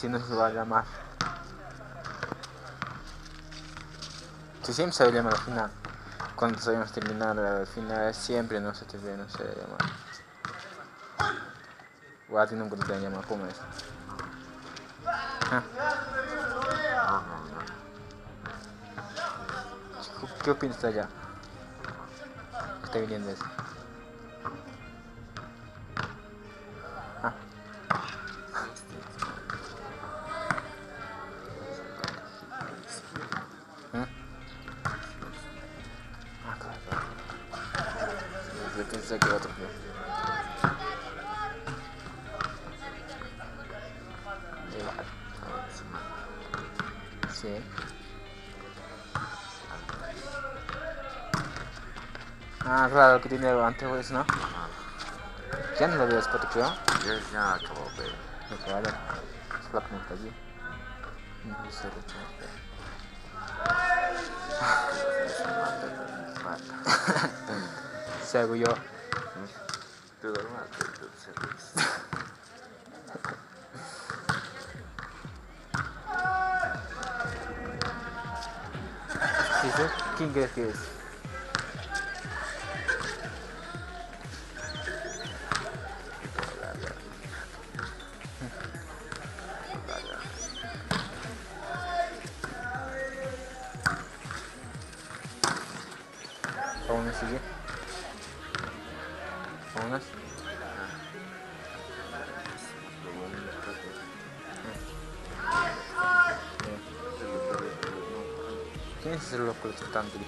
si no se va a llamar. Si siempre se va a llamar al final. Cuando sabemos terminar al final siempre no se te ve, no se va a llamar. O a ti nunca te van a llamar, ¿cómo es? ¿Ah? ¿Qué opinas de allá? ¿Qué está viniendo eso? Ah. ¿Mm? Ah, claro. Yo pensé que era otro tío. Sí. Ah, claro, que tiene antes, ¿no? Ya no lo veo, Spot, creo. Ya acabó, pero. Lo que vale. Es la que está allí. No sé lo que si hago yo. Tú dormaste, entonces. ¿Quién crees que es? ¿Aún no sigue? ¿Aún no? ¿Quién es ese loco que está tanto?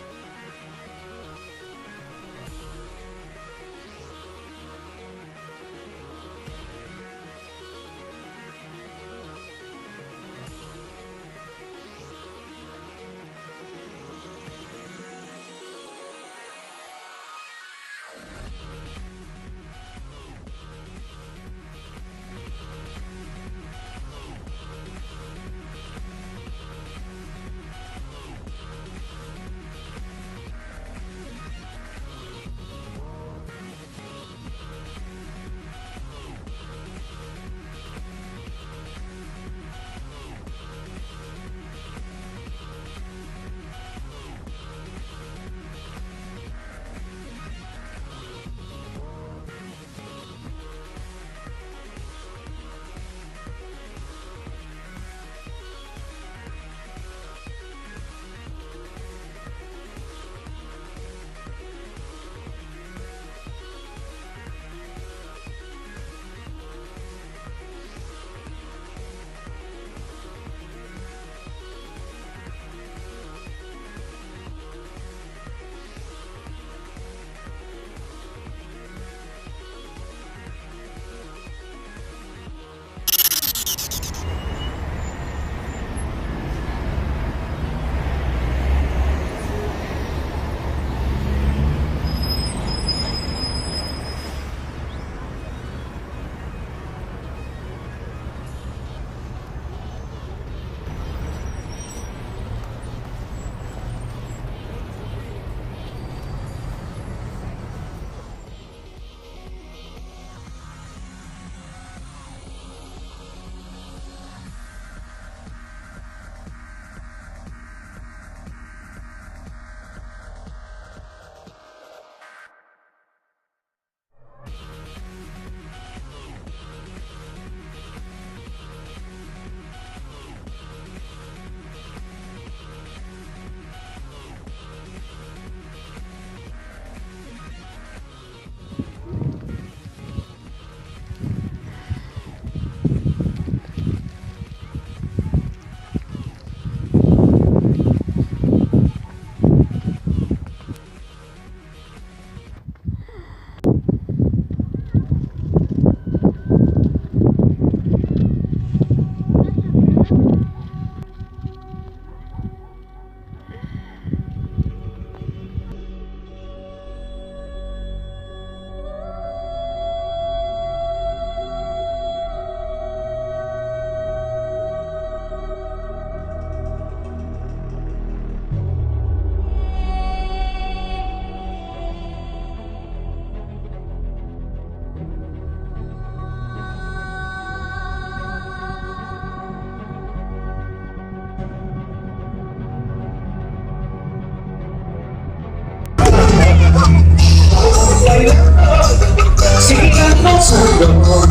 sigan gozando.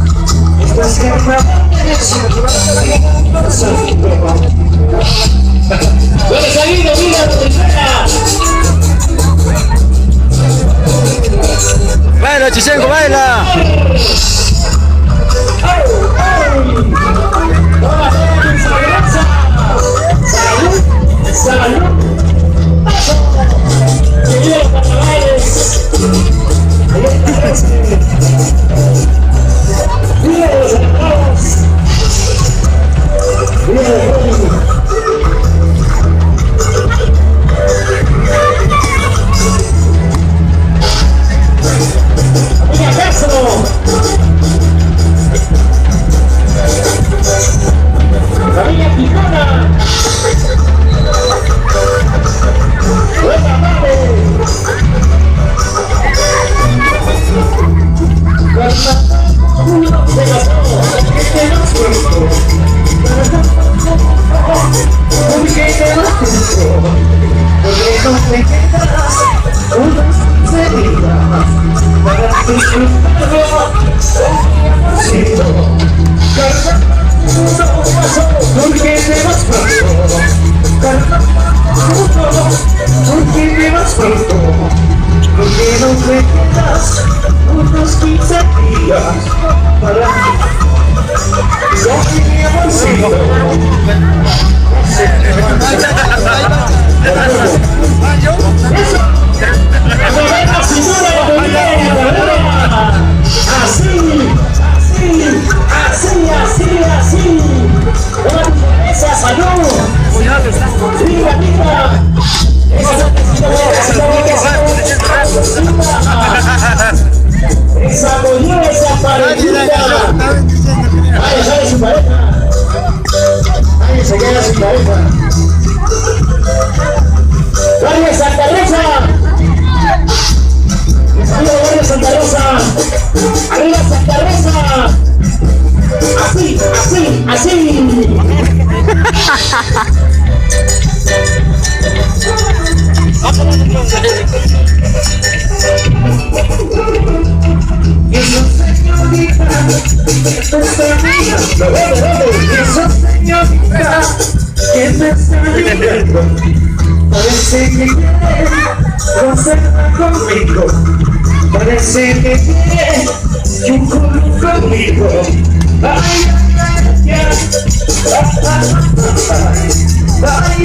Estas carnavales sigan gozando. ¡Bueno, salido, mira, ¡Baila, Chichenko, baila! Parece que quiere gozar conmigo. Parece que quiere un culo conmigo. Ay, ay, ay, ay, ay, ay, ay, ay.